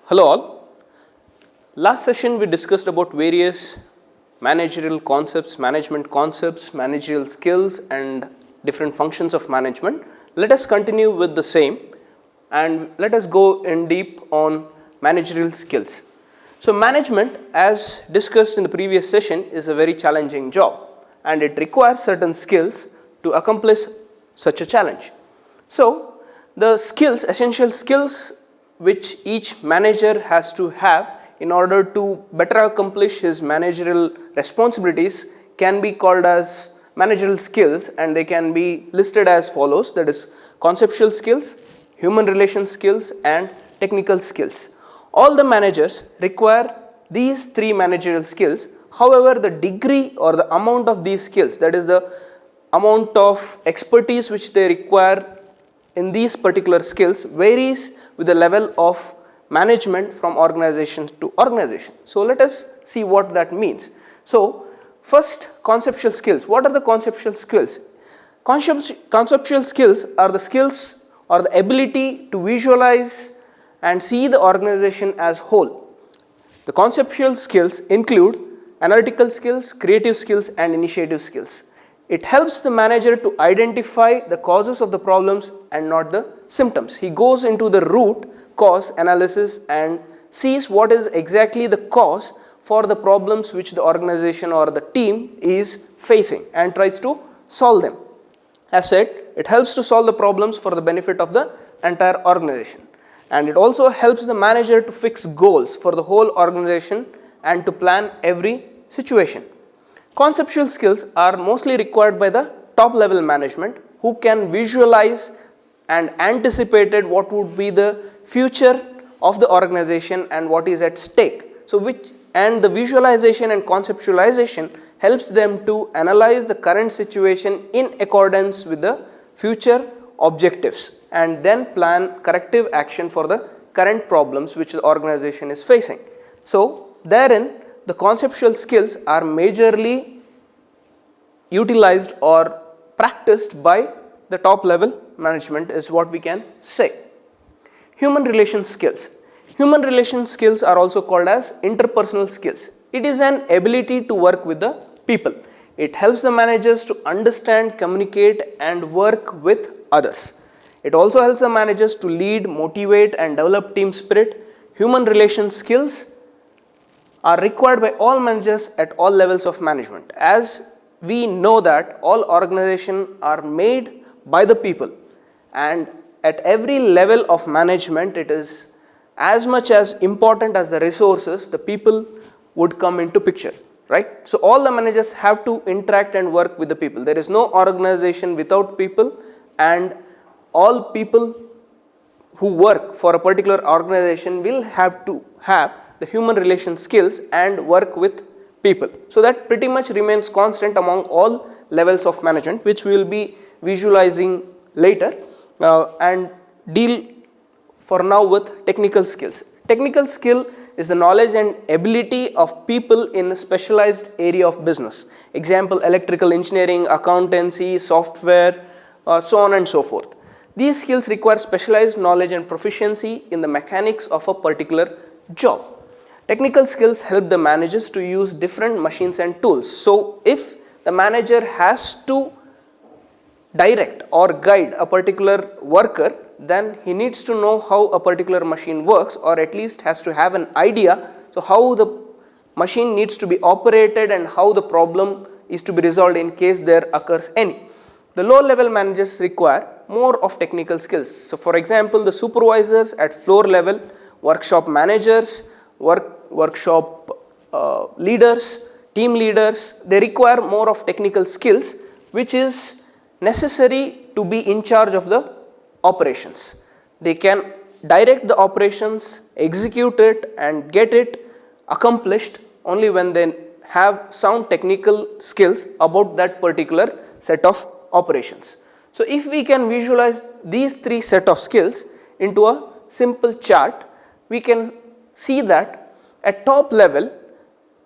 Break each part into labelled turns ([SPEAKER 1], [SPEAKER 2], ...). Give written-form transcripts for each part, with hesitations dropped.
[SPEAKER 1] Hello all. Last session we discussed about various managerial concepts, managerial skills and different functions of management. Let us continue with the same and let us go in deep on managerial skills. So management, as discussed in the previous session, is a very challenging job and it requires certain skills to accomplish such a challenge. So the skills, essential skills which each manager has to have in order to better accomplish his managerial responsibilities can be called as managerial skills, and they can be listed as follows, that is conceptual skills, human relation skills and technical skills. All the managers require these three managerial skills. However, the degree or the amount of these skills, that is the amount of expertise which they require in these particular skills, varies with the level of management from organization to organization. So let us see what that means. So first, conceptual skills. What are the conceptual skills? Conceptual skills are the skills or the ability to visualize and see the organization as whole. The conceptual skills include analytical skills, creative skills and initiative skills. It helps the manager to identify the causes of the problems and not the symptoms. He goes into the root cause analysis and sees what is exactly the cause for the problems which the organization or the team is facing and tries to solve them. As said, it helps to solve the problems for the benefit of the entire organization, and it also helps the manager to fix goals for the whole organization and to plan every situation. Conceptual skills are mostly required by the top level management who can visualize and anticipated what would be the future of the organization and what is at stake. So the visualization and conceptualization helps them to analyze the current situation in accordance with the future objectives and then plan corrective action for the current problems which the organization is facing. So therein the conceptual skills are majorly utilized or practiced by the top level management is what we can say. Human relation skills. Human relation skills are also called as interpersonal skills. It is an ability to work with the people. It helps the managers to understand, communicate and work with others. It also helps the managers to lead, motivate and develop team spirit. Human relation skills are required by all managers at all levels of management. As we know that all organizations are made by the people, and at every level of management it is as much as important as the resources, the people would come into picture, right? So all the managers have to interact and work with the people. There is no organization without people, and all people who work for a particular organization will have to have the human relation skills and work with people. So that pretty much remains constant among all levels of management, which we will be visualizing later and deal for now with technical skills. Technical skill is the knowledge and ability of people in a specialized area of business. Example, electrical engineering, accountancy, software, so on and so forth. These skills require specialized knowledge and proficiency in the mechanics of a particular job. Technical skills help the managers to use different machines and tools. So if the manager has to direct or guide a particular worker, then he needs to know how a particular machine works, or at least has to have an idea so how the machine needs to be operated and how the problem is to be resolved in case there occurs any. The low level managers require more of technical skills. So for example, the supervisors at floor level, workshop managers, workshop leaders, team leaders, they require more of technical skills which is necessary to be in charge of the operations. They can direct the operations, execute it and get it accomplished only when they have sound technical skills about that particular set of operations. So if we can visualize these three set of skills into a simple chart, we can see that at top level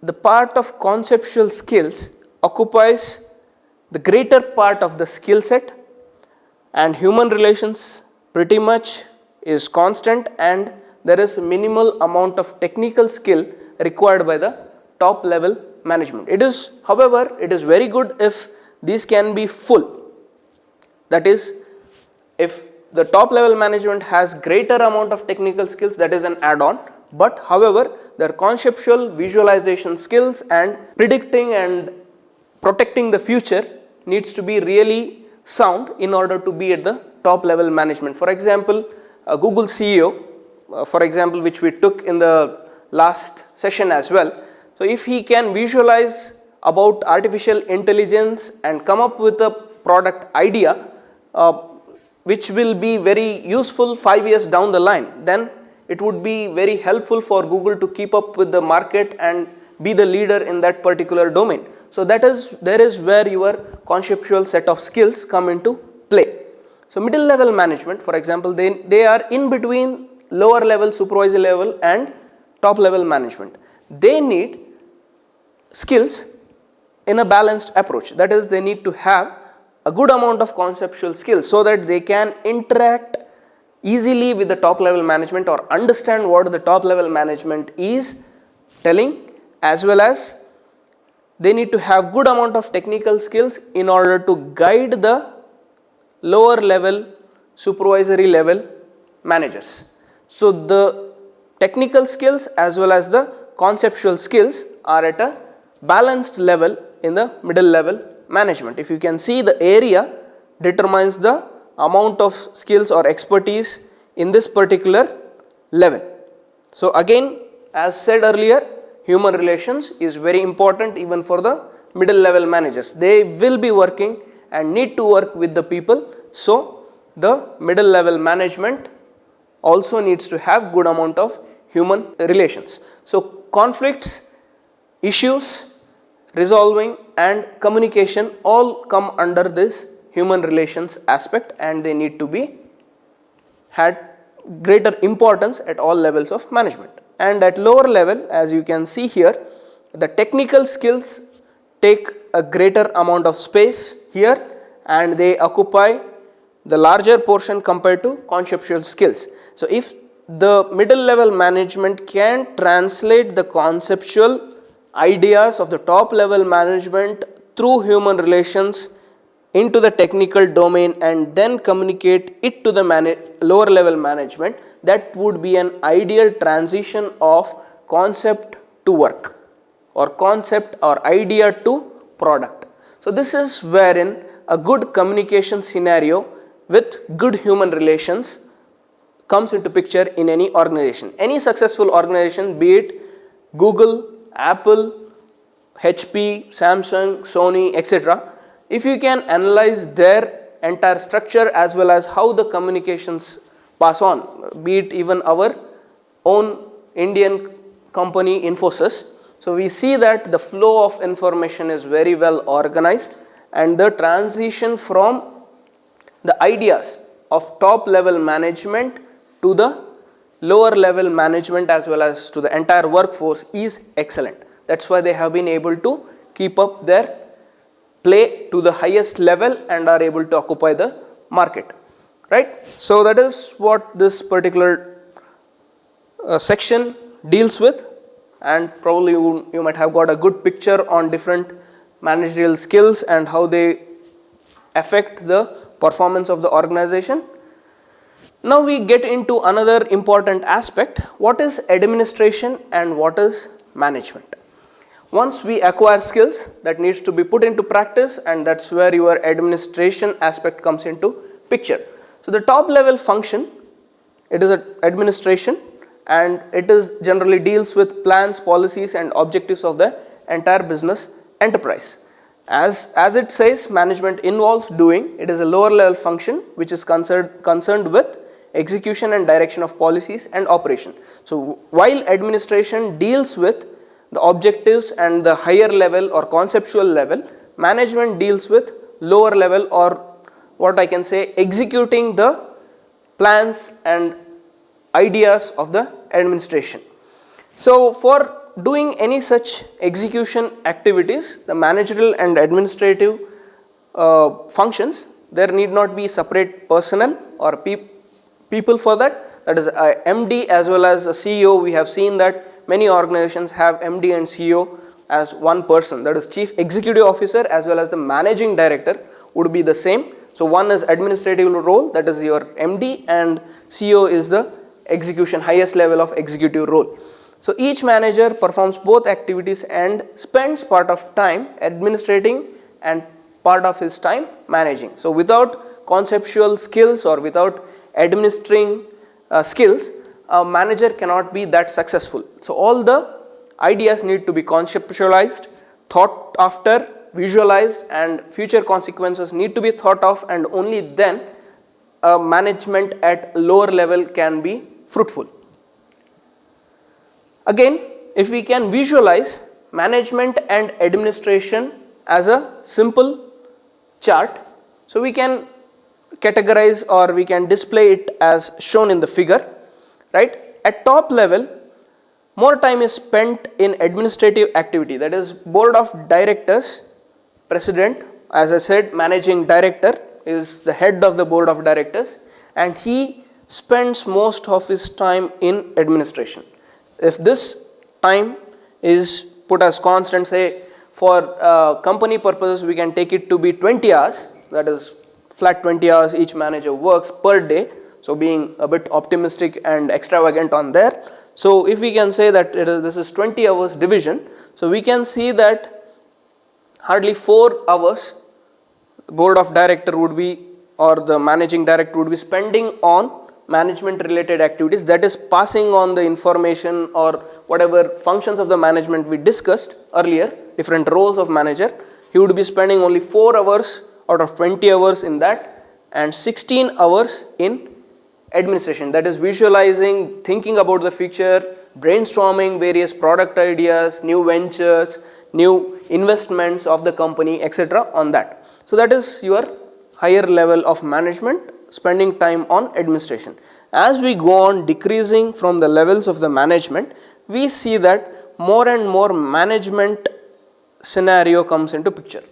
[SPEAKER 1] the part of conceptual skills occupies the greater part of the skill set, and human relations pretty much is constant and there is minimal amount of technical skill required by the top level management. It is, however, it is very good if these can be full. That is, if the top level management has greater amount of technical skills, that is an add-on, but however their conceptual visualization skills and predicting and protecting the future needs to be really sound in order to be at the top level management. For example, Google CEO, for example, which we took in the last session as well. So if he can visualize about artificial intelligence and come up with a product idea which will be very useful 5 years down the line, then it would be very helpful for Google to keep up with the market and be the leader in that particular domain. So there is where your conceptual set of skills come into play. So middle level management, for example, they are in between lower level, supervisory level and top level management. They need skills in a balanced approach. That is, they need to have a good amount of conceptual skills so that they can interact easily with the top level management or understand what the top level management is telling, as well as they need to have good amount of technical skills in order to guide the lower level, supervisory level managers. So the technical skills as well as the conceptual skills are at a balanced level in the middle level management. If you can see, the area determines the amount of skills or expertise in this particular level. So again, as said earlier, human relations is very important even for the middle level managers. They will be working and need to work with the people. So the middle level management also needs to have good amount of human relations. So conflicts, issues, resolving and communication all come under this human relations aspect, and they need to be had greater importance at all levels of management. And at lower level, as you can see here, the technical skills take a greater amount of space here and they occupy the larger portion compared to conceptual skills. So if the middle level management can translate the conceptual ideas of the top level management through human relations into the technical domain and then communicate it to the lower level management, that would be an ideal transition of concept to work or concept or idea to product. So this is wherein a good communication scenario with good human relations comes into picture in any organization. Any successful organization, be it Google, Apple, HP, Samsung, Sony, etc., if you can analyze their entire structure as well as how the communications pass on, be it even our own Indian company Infosys, so we see that the flow of information is very well organized and the transition from the ideas of top level management to the lower level management as well as to the entire workforce is excellent. That's why they have been able to keep up their play to the highest level and are able to occupy the market, right? So that is what this particular section deals with, and probably you might have got a good picture on different managerial skills and how they affect the performance of the organization. Now we get into another important aspect. What is administration and what is management? Once we acquire skills, that needs to be put into practice, and that's where your administration aspect comes into picture. So the top level function, it is administration, and it is generally deals with plans, policies and objectives of the entire business enterprise. As it says, management involves doing. It is a lower level function which is concerned with execution and direction of policies and operation. So while administration deals with the objectives and the higher level or conceptual level, management deals with lower level, or what I can say, executing the plans and ideas of the administration. So for doing any such execution activities, the managerial and administrative functions, there need not be separate personnel or people for that, that is MD as well as a CEO. We have seen that many organizations have MD and CEO as one person, that is Chief Executive Officer as well as the Managing Director would be the same. So one is administrative role, that is your MD, and CEO is the execution, highest level of executive role. So each manager performs both activities and spends part of time administrating and part of his time managing. So without conceptual skills or without administering skills, a manager cannot be that successful. So all the ideas need to be conceptualized, thought after, visualized, and future consequences need to be thought of, and only then management at lower level can be fruitful. Again, if we can visualize management and administration as a simple chart, so we can categorize or we can display it as shown in the figure, right? At top level, more time is spent in administrative activity, that is board of directors, president, as I said, managing director is the head of the board of directors, and he spends most of his time in administration. If this time is put as constant, say for company purposes we can take it to be 20 hours, that is flat 20 hours each manager works per day, so being a bit optimistic and extravagant on there. So if we can say that this is 20 hours division, so we can see that hardly 4 hours the board of director would be, or the managing director would be spending on management related activities, that is passing on the information or whatever functions of the management we discussed earlier, different roles of manager. He would be spending only 4 hours out of 20 hours in that, and 16 hours in administration, that is visualizing, thinking about the future, brainstorming various product ideas, new ventures, new investments of the company, etc. on that. So that is your higher level of management, spending time on administration. As we go on decreasing from the levels of the management, we see that more and more management scenario comes into picture,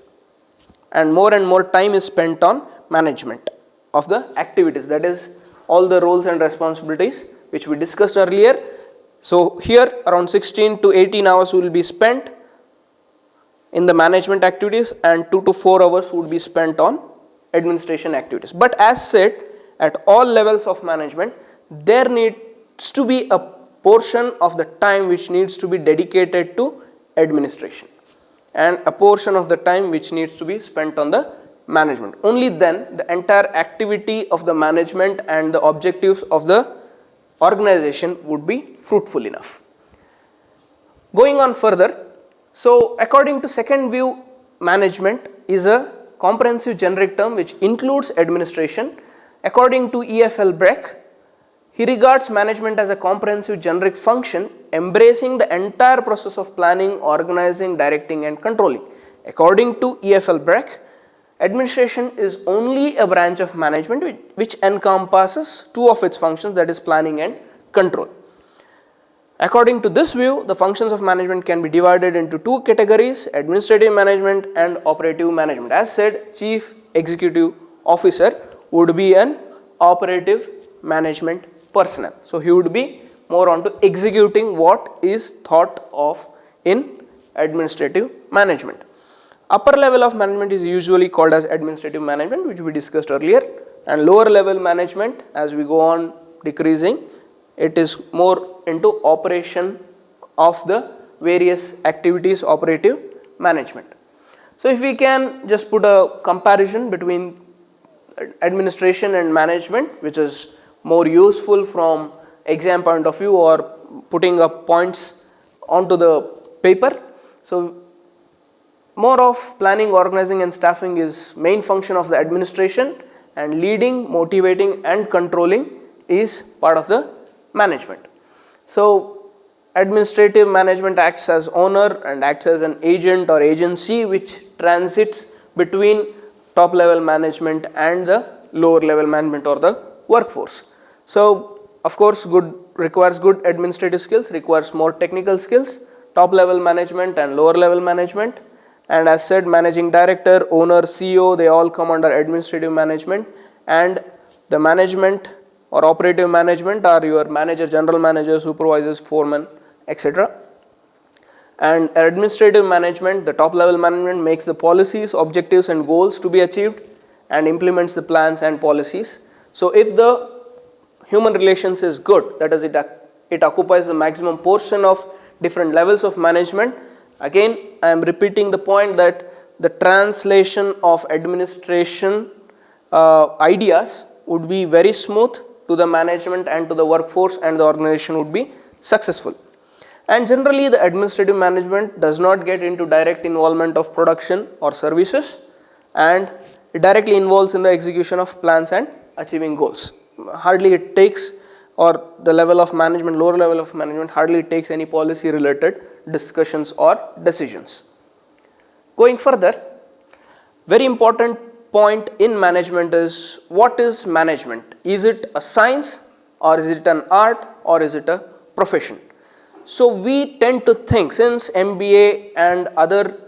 [SPEAKER 1] and more time is spent on management of the activities, that is all the roles and responsibilities which we discussed earlier. So here around 16 to 18 hours will be spent in the management activities, and 2 to 4 hours would be spent on administration activities. But as said, at all levels of management there needs to be a portion of the time which needs to be dedicated to administration, and a portion of the time which needs to be spent on the management. Only then the entire activity of the management and the objectives of the organization would be fruitful enough. Going on further, so according to second view, management is a comprehensive generic term which includes administration. According to EFL Breck, he regards management as a comprehensive generic function embracing the entire process of planning, organizing, directing and controlling. According to EFL Breck, administration is only a branch of management which encompasses 2 of its functions, that is planning and control. According to this view, the functions of management can be divided into 2 categories, administrative management and operative management. As said, Chief Executive Officer would be an operative management personnel. So he would be more on to executing what is thought of in administrative management. Upper level of management is usually called as administrative management, which we discussed earlier, and lower level management, as we go on decreasing, it is more into operation of the various activities, operative management. So if we can just put a comparison between administration and management, which is more useful from exam point of view or putting up points onto the paper. So more of planning, organizing and staffing is main function of the administration, and leading, motivating and controlling is part of the management. So administrative management acts as owner and acts as an agent or agency which transits between top level management and the lower level management or the workforce. So of course requires good administrative skills, requires more technical skills, top level management and lower level management. And as said, managing director, owner, CEO, they all come under administrative management, and the management or operative management are your manager, general manager, supervisors, foremen, etc. And administrative management, the top level management, makes the policies, objectives and goals to be achieved and implements the plans and policies. So if the human relations is good, that is it occupies the maximum portion of different levels of management. Again, I am repeating the point that the translation of administration ideas would be very smooth to the management and to the workforce, and the organization would be successful. And generally the administrative management does not get into direct involvement of production or services, and it directly involves in the execution of plans and achieving goals. Hardly it takes, or the level of management, lower level of management, hardly it takes any policy related discussions or decisions. Going further, very important point in management is, what is management? Is it a science, or is it an art, or is it a profession? So we tend to think, since MBA and other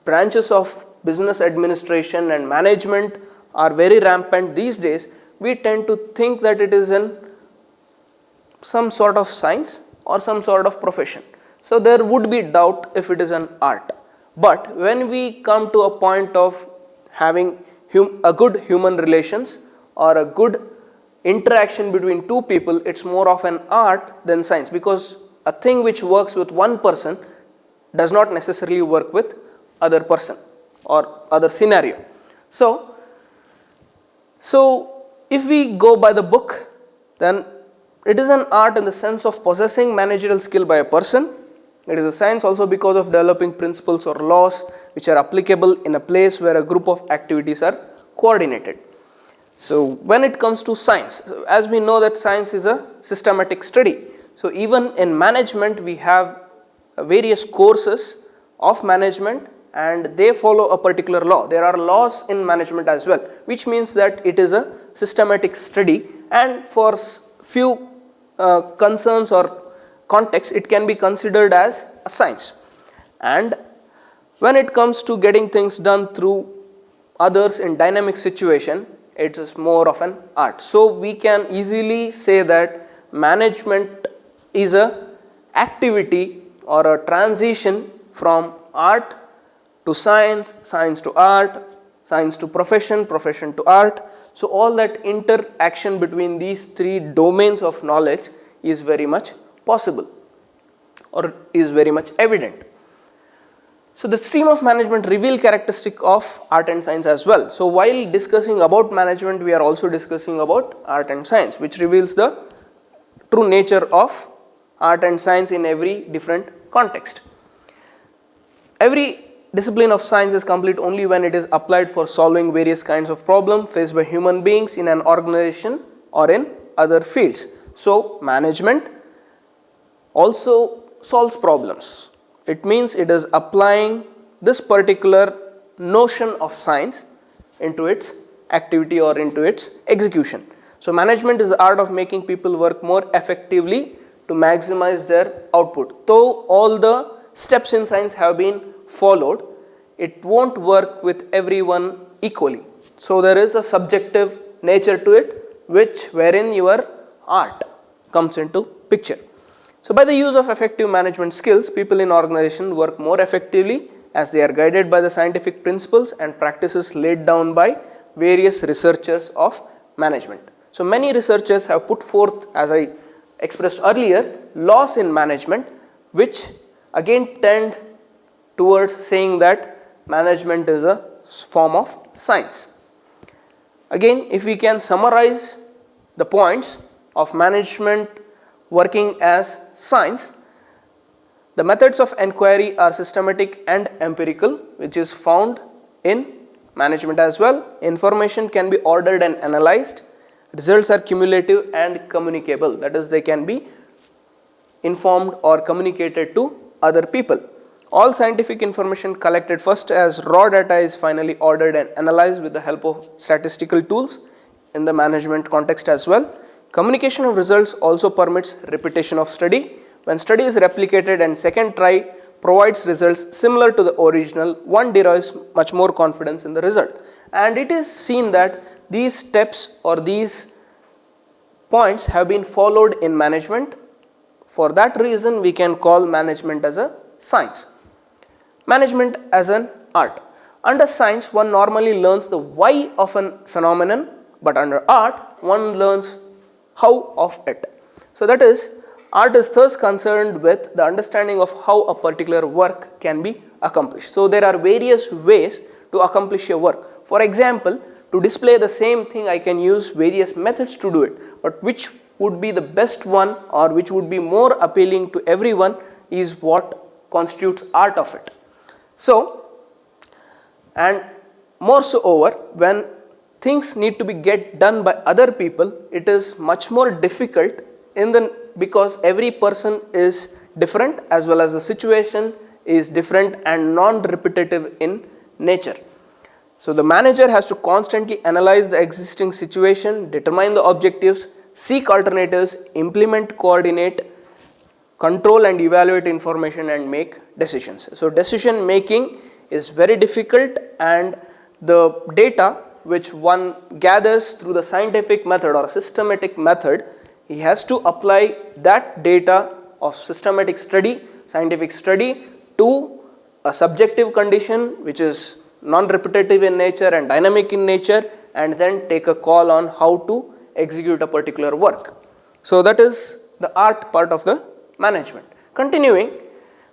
[SPEAKER 1] branches of business administration and management are very rampant these days, we tend to think that it is some sort of science or some sort of profession. So there would be doubt if it is an art. But when we come to a point of having a good human relations or a good interaction between two people, it's more of an art than science, because a thing which works with one person does not necessarily work with other person or other scenario. So if we go by the book, then it is an art in the sense of possessing managerial skill by a person. It is a science also because of developing principles or laws which are applicable in a place where a group of activities are coordinated. So when it comes to science, as we know that science is a systematic study. So even in management we have various courses of management, and they follow a particular law. There are laws in management as well, which means that it is a systematic study, and for few concerns or contexts it can be considered as a science. And when it comes to getting things done through others in dynamic situation, it is more of an art. So we can easily say that management is a activity or a transition from art to science, science to art, science to profession, profession to art. So all that interaction between these three domains of knowledge is very much possible or is very much evident. So the stream of management reveal characteristic of art and science as well. So while discussing about management, we are also discussing about art and science, which reveals the true nature of art and science in every different context. Every discipline of science is complete only when it is applied for solving various kinds of problems faced by human beings in an organization or in other fields. So management also solves problems. It means it is applying this particular notion of science into its activity or into its execution. So management is the art of making people work more effectively to maximize their output. Though all the steps in science have been followed, it won't work with everyone equally. So there is a subjective nature to it, wherein your art comes into picture. So by the use of effective management skills, people in organization work more effectively as they are guided by the scientific principles and practices laid down by various researchers of management. So many researchers have put forth, as I expressed earlier, laws in management which again tend towards saying that management is a form of science. Again, if we can summarize the points of management working as science, the methods of inquiry are systematic and empirical, which is found in management as well. Information can be ordered and analyzed. Results are cumulative and communicable, that is, they can be informed or communicated to other people. All scientific information collected first as raw data is finally ordered and analyzed with the help of statistical tools in the management context as well. Communication of results also permits repetition of study. When study is replicated and second try provides results similar to the original, one derives much more confidence in the result. And it is seen that these steps or these points have been followed in management. For that reason, we can call management as a science. Management as an art. Under science, one normally learns the why of a phenomenon, but under art, one learns how of it. So that is, art is thus concerned with the understanding of how a particular work can be accomplished. So there are various ways to accomplish a work. For example, to display the same thing, I can use various methods to do it, but which would be the best one or which would be more appealing to everyone is what constitutes art of it. So, and more so over, when things need to be get done by other people, it is much more difficult because every person is different, as well as the situation is different and non-repetitive in nature. So the manager has to constantly analyze the existing situation, determine the objectives, seek alternatives, implement, coordinate, control and evaluate information and make decisions. So decision making is very difficult, and the data which one gathers through the scientific method or systematic method, he has to apply that data of systematic study, scientific study, to a subjective condition which is non-repetitive in nature and dynamic in nature, and then take a call on how to execute a particular work. So that is the art part of the management. Continuing,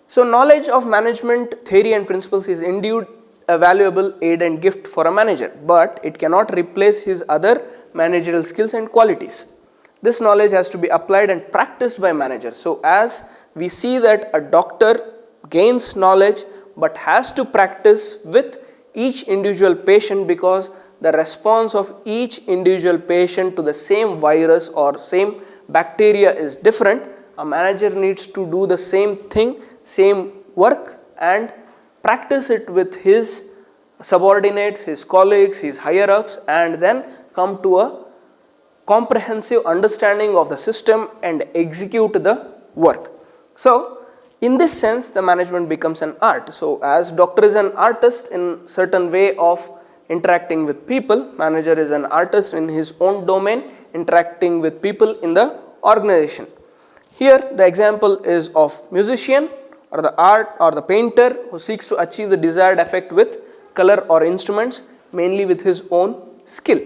[SPEAKER 1] so knowledge of management theory and principles is indeed a valuable aid and gift for a manager, but it cannot replace his other managerial skills and qualities. This knowledge has to be applied and practiced by managers. So as we see that a doctor gains knowledge but has to practice with each individual patient, because the response of each individual patient to the same virus or same bacteria is different. A manager needs to do the same thing, same work, and practice it with his subordinates, his colleagues, his higher ups, and then come to a comprehensive understanding of the system and execute the work. So in this sense, the management becomes an art. So as doctor is an artist in certain way of interacting with people, manager is an artist in his own domain interacting with people in the organization. Here the example is of musician or the art or the painter who seeks to achieve the desired effect with color or instruments, mainly with his own skill.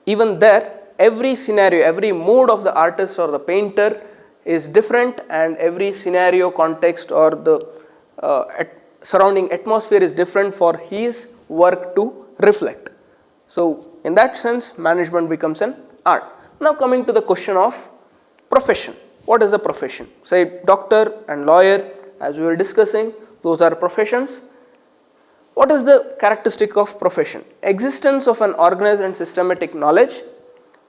[SPEAKER 1] Even there, every scenario, every mood of the artist or the painter is different, and every scenario, context or the surrounding atmosphere is different for his work to reflect. So in that sense, management becomes an art. Now coming to the question of profession. What is a profession? Say doctor and lawyer, as we were discussing, those are professions. What is the characteristic of profession? Existence of an organized and systematic knowledge,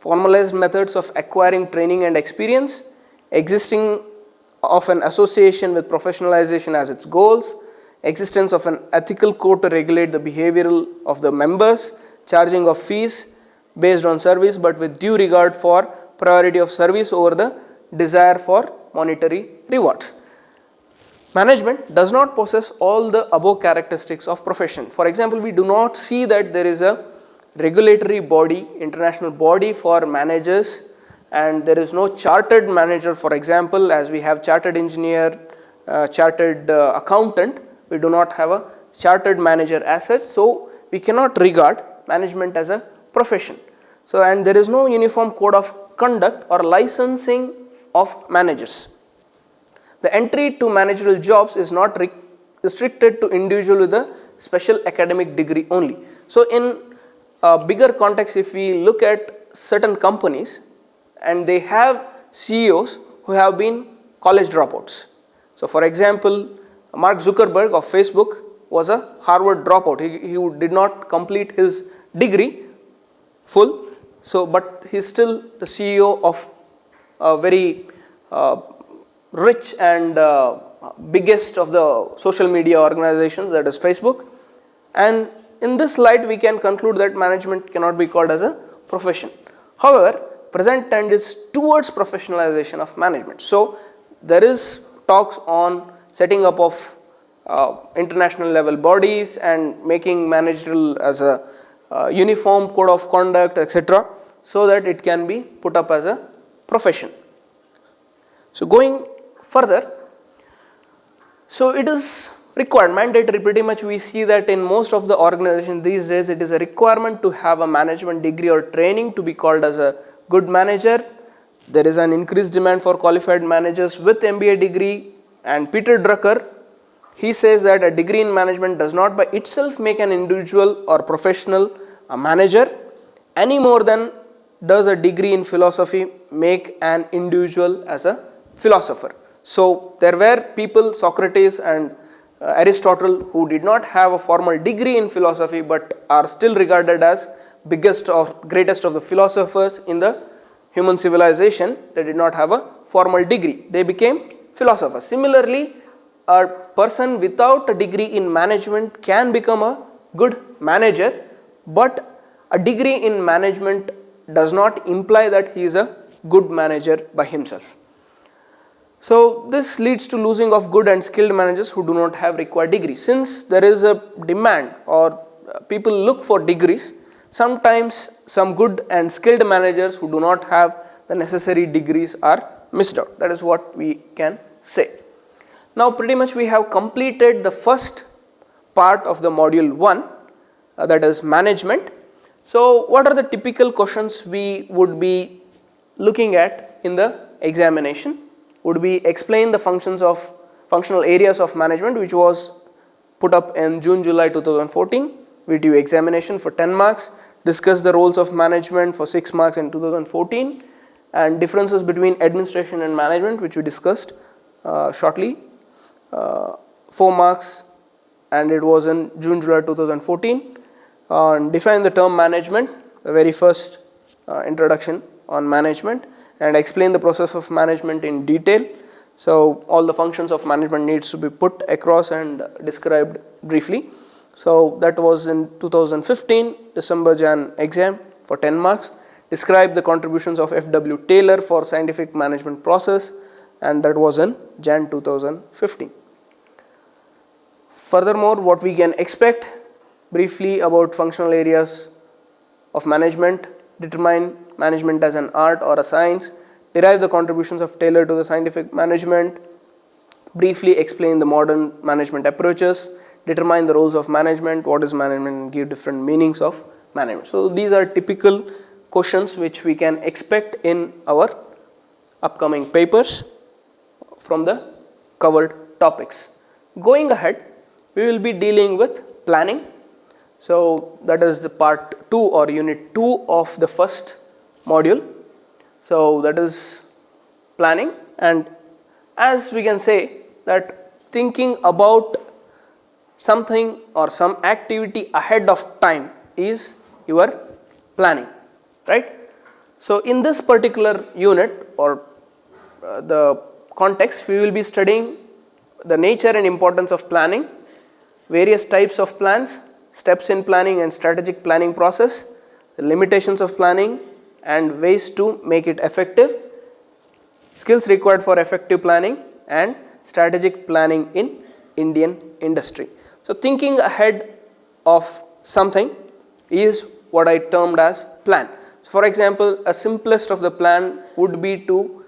[SPEAKER 1] formalized methods of acquiring training and experience, existing of an association with professionalization as its goals, existence of an ethical code to regulate the behavioral of the members, charging of fees based on service but with due regard for priority of service over the desire for monetary rewards. Management does not possess all the above characteristics of profession. For example, we do not see that there is a regulatory body, international body for managers, and there is no chartered manager. For example, as we have chartered engineer, chartered accountant, we do not have a chartered manager as such, so we cannot regard management as a profession. So, and there is no uniform code of conduct or licensing of managers. The entry to managerial jobs is not restricted to individual with a special academic degree only. So in a bigger context, if we look at certain companies and they have CEOs who have been college dropouts. So for example, Mark Zuckerberg of Facebook was a Harvard dropout. He did not complete his degree full, so but he is still the CEO of a very rich and biggest of the social media organizations, that is Facebook. And in this light, we can conclude that management cannot be called as a profession. However, present trend is towards professionalization of management. So there is talks on setting up of international level bodies and making managerial as a uniform code of conduct, etc. so that it can be put up as a profession. So going further, so it is required, mandatory, pretty much we see that in most of the organizations these days it is a requirement to have a management degree or training to be called as a good manager. There is an increased demand for qualified managers with MBA degree, and Peter Drucker, he says that a degree in management does not by itself make an individual or professional a manager any more than does a degree in philosophy make an individual as a philosopher. So there were people, Socrates and Aristotle, who did not have a formal degree in philosophy but are still regarded as biggest or greatest of the philosophers in the human civilization. They did not have a formal degree, they became philosophers. Similarly, a person without a degree in management can become a good manager, but a degree in management does not imply that he is a good manager by himself. So this leads to losing of good and skilled managers who do not have required degrees. Since there is a demand or people look for degrees, sometimes some good and skilled managers who do not have the necessary degrees are missed out. That is what we can say. Now pretty much we have completed the first part of the module 1, that is management. So what are the typical questions we would be looking at in the examination? Would be explain the functional areas of management, which was put up in June-July 2014, VTU examination for 10 marks, discuss the roles of management for 6 marks in 2014, and differences between administration and management, which we discussed shortly, 4 marks, and it was in June-July 2014. Define the term management, the very first introduction on management, and explain the process of management in detail. So all the functions of management needs to be put across and described briefly. So that was in 2015 December-Jan exam for 10 marks. Describe the contributions of F.W. Taylor for scientific management process, and that was in Jan 2015. Furthermore, what we can expect briefly about functional areas of management: determine management as an art or a science, derive the contributions of Taylor to the scientific management, briefly explain the modern management approaches, determine the roles of management, what is management, and give different meanings of management. So these are typical questions which we can expect in our upcoming papers from the covered topics. Going ahead, we will be dealing with planning. So that is the part 2 or unit 2 of the first module. So that is planning, and as we can say that thinking about something or some activity ahead of time is your planning, right? So in this particular unit or the context, we will be studying the nature and importance of planning, various types of plans, steps in planning and strategic planning process, the limitations of planning and ways to make it effective, skills required for effective planning, and strategic planning in Indian industry. So thinking ahead of something is what I termed as plan. So for example, a simplest of the plan would be to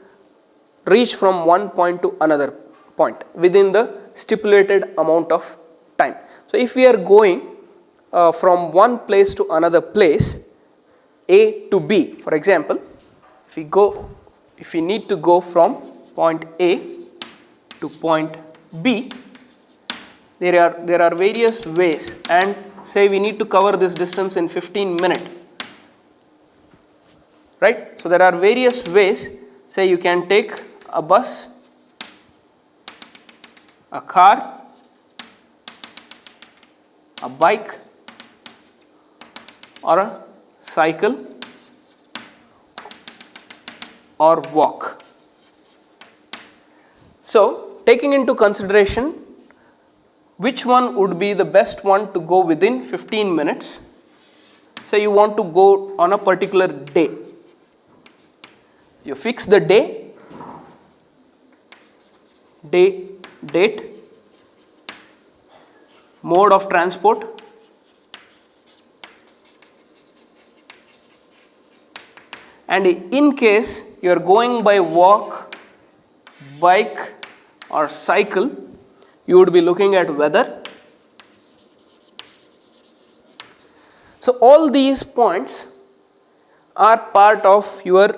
[SPEAKER 1] reach from one point to another point within the stipulated amount of time. So if we are going from one place to another place, A to B, for example, if we need to go from point A to point B, there are various ways, and say we need to cover this distance in 15 minutes, right? So there are various ways. Say you can take a bus, a car, a bike, or a cycle, or walk. So taking into consideration which one would be the best one to go within 15 minutes, say you want to go on a particular day, you fix the day, date, mode of transport, And in case you are going by walk, bike or cycle, you would be looking at weather. So all these points are part of your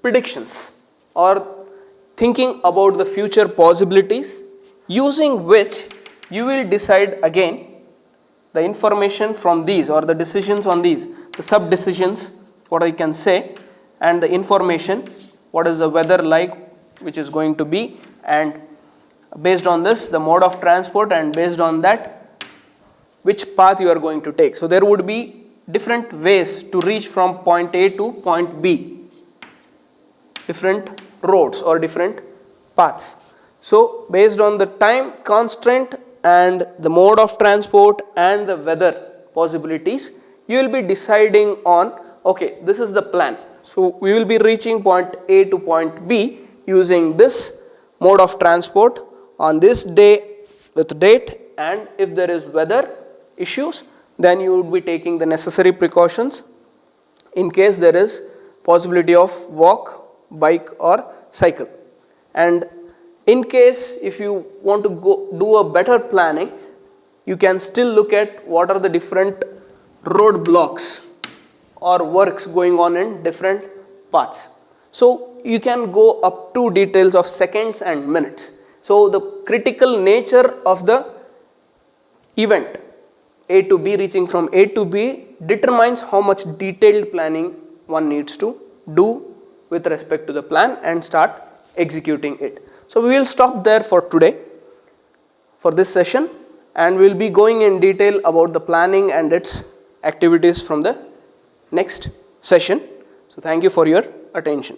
[SPEAKER 1] predictions or thinking about the future possibilities, using which you will decide again the information from these or the decisions on these, the sub decisions, what I can say, and the information, what is the weather like, which is going to be, and based on this the mode of transport, and based on that which path you are going to take. So there would be different ways to reach from point A to point B, different roads or different paths. So based on the time constraint and the mode of transport and the weather possibilities, you will be deciding on, okay, this is the plan. So we will be reaching point A to point B using this mode of transport on this day with date, and if there is weather issues, then you would be taking the necessary precautions in case there is possibility of walk, bike or cycle. And in case if you want to go do a better planning, you can still look at what are the different road blocks or works going on in different paths. So you can go up to details of seconds and minutes. So the critical nature of the event A to B, reaching from A to B, determines how much detailed planning one needs to do with respect to the plan and start executing it. So we will stop there for today for this session, and we will be going in detail about the planning and its activities from the next session. So thank you for your attention.